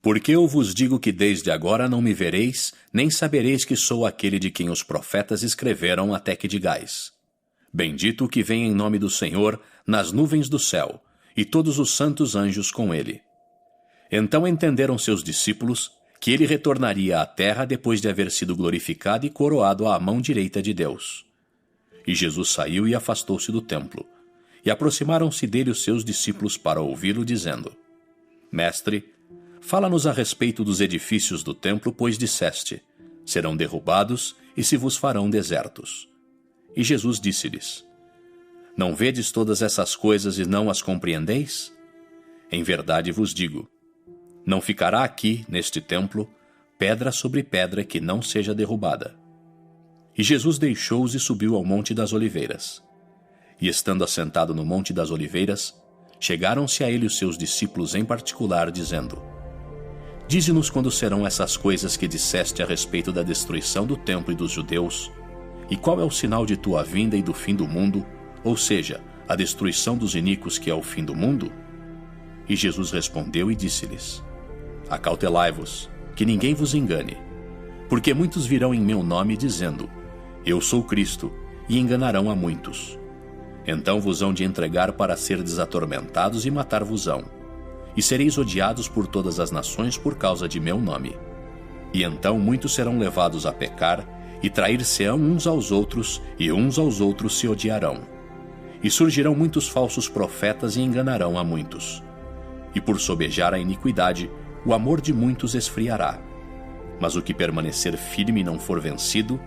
Porque eu vos digo que desde agora não me vereis, nem sabereis que sou aquele de quem os profetas escreveram até que digais: Bendito o que vem em nome do Senhor nas nuvens do céu, e todos os santos anjos com ele. Então entenderam seus discípulos que ele retornaria à terra depois de haver sido glorificado e coroado à mão direita de Deus. E Jesus saiu e afastou-se do templo. E aproximaram-se dele os seus discípulos para ouvi-lo, dizendo: Mestre, fala-nos a respeito dos edifícios do templo, pois disseste: serão derrubados e se vos farão desertos. E Jesus disse-lhes: Não vedes todas essas coisas e não as compreendeis? Em verdade vos digo: não ficará aqui, neste templo, pedra sobre pedra que não seja derrubada. E Jesus deixou-os e subiu ao Monte das Oliveiras. E estando assentado no Monte das Oliveiras, chegaram-se a ele os seus discípulos em particular, dizendo: Dize-nos quando serão essas coisas que disseste a respeito da destruição do templo e dos judeus, e qual é o sinal de tua vinda e do fim do mundo, ou seja, a destruição dos iníquos que é o fim do mundo? E Jesus respondeu e disse-lhes: Acautelai-vos, que ninguém vos engane, porque muitos virão em meu nome dizendo: Eu sou Cristo, e enganarão a muitos. Então vos hão de entregar para serdes atormentados e matar-vos-ão, e sereis odiados por todas as nações por causa de meu nome. E então muitos serão levados a pecar, e trair-se-ão uns aos outros, e uns aos outros se odiarão. E surgirão muitos falsos profetas e enganarão a muitos. E por sobejar a iniquidade, o amor de muitos esfriará. Mas o que permanecer firme e não for vencido,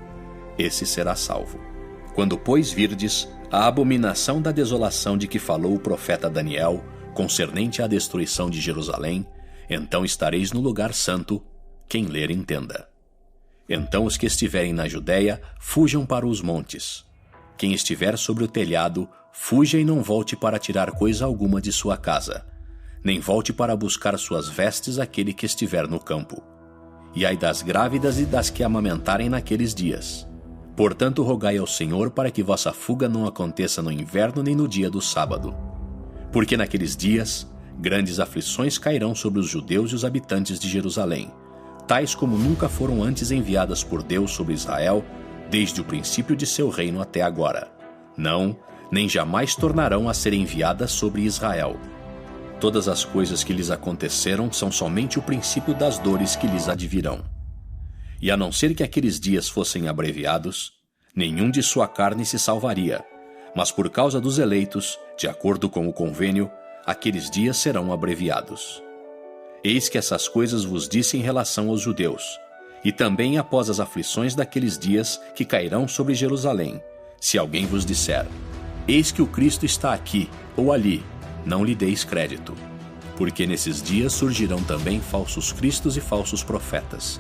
esse será salvo. Quando, pois, virdes a abominação da desolação de que falou o profeta Daniel, concernente à destruição de Jerusalém, então estareis no lugar santo. Quem ler, entenda. Então os que estiverem na Judéia, fujam para os montes. Quem estiver sobre o telhado, fuja e não volte para tirar coisa alguma de sua casa, nem volte para buscar suas vestes aquele que estiver no campo. E ai das grávidas e das que amamentarem naqueles dias. Portanto, rogai ao Senhor para que vossa fuga não aconteça no inverno nem no dia do sábado. Porque naqueles dias, grandes aflições cairão sobre os judeus e os habitantes de Jerusalém, tais como nunca foram antes enviadas por Deus sobre Israel, desde o princípio de seu reino até agora. Não, nem jamais tornarão a ser enviadas sobre Israel. Todas as coisas que lhes aconteceram são somente o princípio das dores que lhes advirão. E a não ser que aqueles dias fossem abreviados, nenhum de sua carne se salvaria, mas por causa dos eleitos, de acordo com o convênio, aqueles dias serão abreviados. Eis que essas coisas vos disse em relação aos judeus, e também após as aflições daqueles dias que cairão sobre Jerusalém, se alguém vos disser: Eis que o Cristo está aqui, ou ali, não lhe deis crédito, porque nesses dias surgirão também falsos cristos e falsos profetas,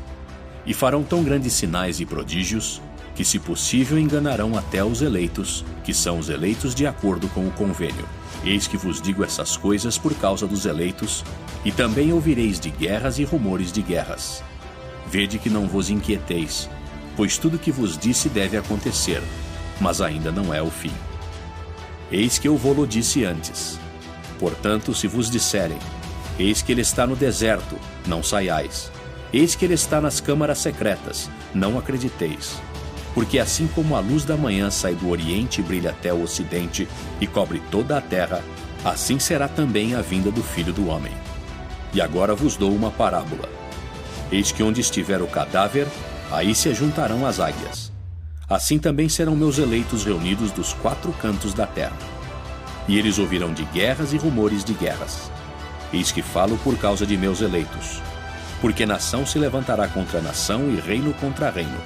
e farão tão grandes sinais e prodígios, que se possível enganarão até os eleitos, que são os eleitos de acordo com o convênio. Eis que vos digo essas coisas por causa dos eleitos, e também ouvireis de guerras e rumores de guerras. Vede que não vos inquieteis, pois tudo que vos disse deve acontecer, mas ainda não é o fim. Eis que eu vô-lo disse antes. Portanto, se vos disserem: Eis que ele está no deserto, não saiais. Eis que ele está nas câmaras secretas, não acrediteis. Porque assim como a luz da manhã sai do oriente e brilha até o ocidente e cobre toda a terra, assim será também a vinda do Filho do Homem. E agora vos dou uma parábola. Eis que onde estiver o cadáver, aí se ajuntarão as águias. Assim também serão meus eleitos reunidos dos 4 cantos da terra. E eles ouvirão de guerras e rumores de guerras. Eis que falo por causa de meus eleitos. Porque nação se levantará contra nação e reino contra reino.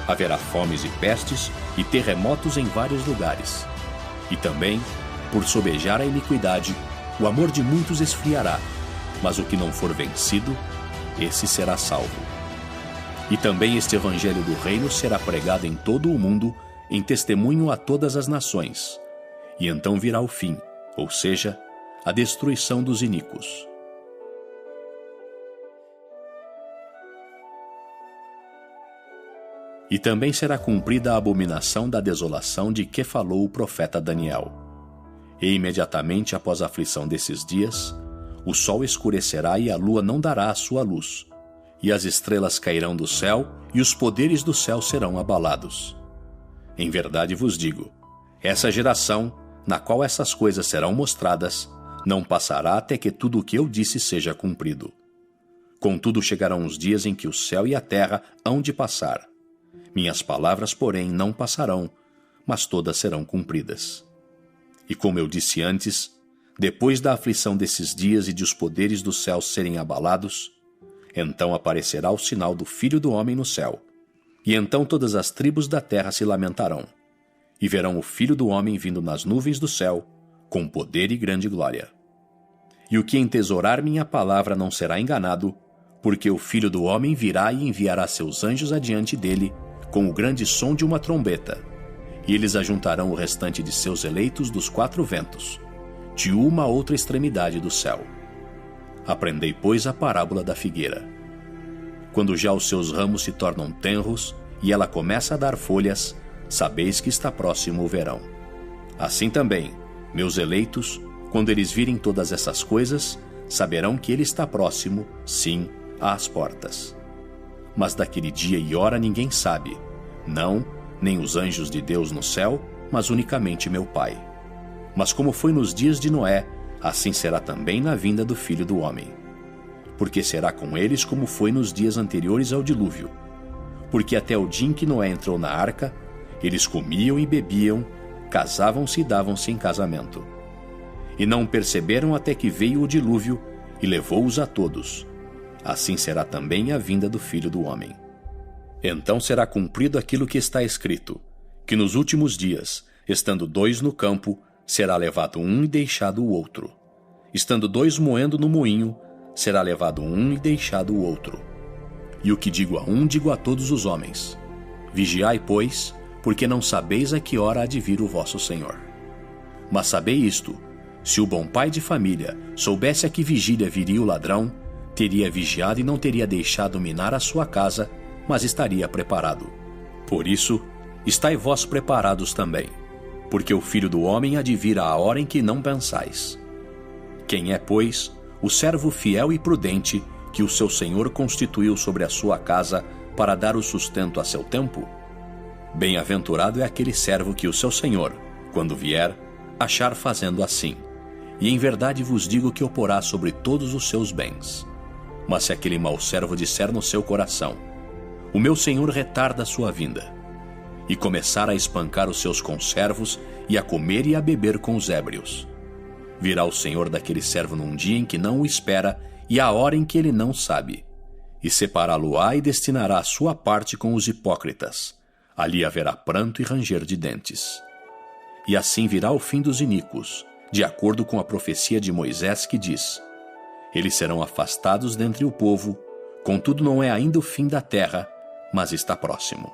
Haverá fomes e pestes e terremotos em vários lugares. E também, por sobejar a iniquidade, o amor de muitos esfriará, mas o que não for vencido, esse será salvo. E também este evangelho do reino será pregado em todo o mundo, em testemunho a todas as nações. E então virá o fim, ou seja, a destruição dos iníquos. E também será cumprida a abominação da desolação de que falou o profeta Daniel. E imediatamente após a aflição desses dias, o sol escurecerá e a lua não dará a sua luz, e as estrelas cairão do céu, e os poderes do céu serão abalados. Em verdade vos digo, essa geração, na qual essas coisas serão mostradas, não passará até que tudo o que eu disse seja cumprido. Contudo chegarão os dias em que o céu e a terra hão de passar. Minhas palavras, porém, não passarão, mas todas serão cumpridas. E como eu disse antes, depois da aflição desses dias e de os poderes do céu serem abalados, então aparecerá o sinal do Filho do Homem no céu. E então todas as tribos da terra se lamentarão, e verão o Filho do Homem vindo nas nuvens do céu, com poder e grande glória. E o que entesourar minha palavra não será enganado, porque o Filho do Homem virá e enviará seus anjos adiante dele, com o grande som de uma trombeta, e eles ajuntarão o restante de seus eleitos dos quatro ventos, de uma a outra extremidade do céu. Aprendei, pois, a parábola da figueira. Quando já os seus ramos se tornam tenros e ela começa a dar folhas, sabeis que está próximo o verão. Assim também, meus eleitos, quando eles virem todas essas coisas, saberão que ele está próximo, sim, às portas. Mas daquele dia e hora ninguém sabe, não, nem os anjos de Deus no céu, mas unicamente meu Pai. Mas como foi nos dias de Noé, assim será também na vinda do Filho do Homem. Porque será com eles como foi nos dias anteriores ao dilúvio. Porque até o dia em que Noé entrou na arca, eles comiam e bebiam, casavam-se e davam-se em casamento. E não perceberam até que veio o dilúvio e levou-os a todos. Assim será também a vinda do Filho do Homem. Então será cumprido aquilo que está escrito, que nos últimos dias, estando dois no campo, será levado um e deixado o outro. Estando dois moendo no moinho, será levado um e deixado o outro. E o que digo a um, digo a todos os homens. Vigiai, pois, porque não sabeis a que hora há de vir o vosso Senhor. Mas sabei isto, se o bom pai de família soubesse a que vigília viria o ladrão, teria vigiado e não teria deixado minar a sua casa, mas estaria preparado. Por isso, estai vós preparados também, porque o Filho do Homem há de vir à hora em que não pensais. Quem é, pois, o servo fiel e prudente que o seu Senhor constituiu sobre a sua casa para dar o sustento a seu tempo? Bem-aventurado é aquele servo que o seu Senhor, quando vier, achar fazendo assim. E em verdade vos digo que o porá sobre todos os seus bens. Mas se aquele mau servo disser no seu coração, o meu Senhor retarda a sua vinda, e começar a espancar os seus conservos e a comer e a beber com os ébrios, virá o Senhor daquele servo num dia em que não o espera e à hora em que ele não sabe, e separá-lo-á e destinará a sua parte com os hipócritas. Ali haverá pranto e ranger de dentes. E assim virá o fim dos iníquos, de acordo com a profecia de Moisés que diz: eles serão afastados dentre o povo, contudo não é ainda o fim da terra, mas está próximo.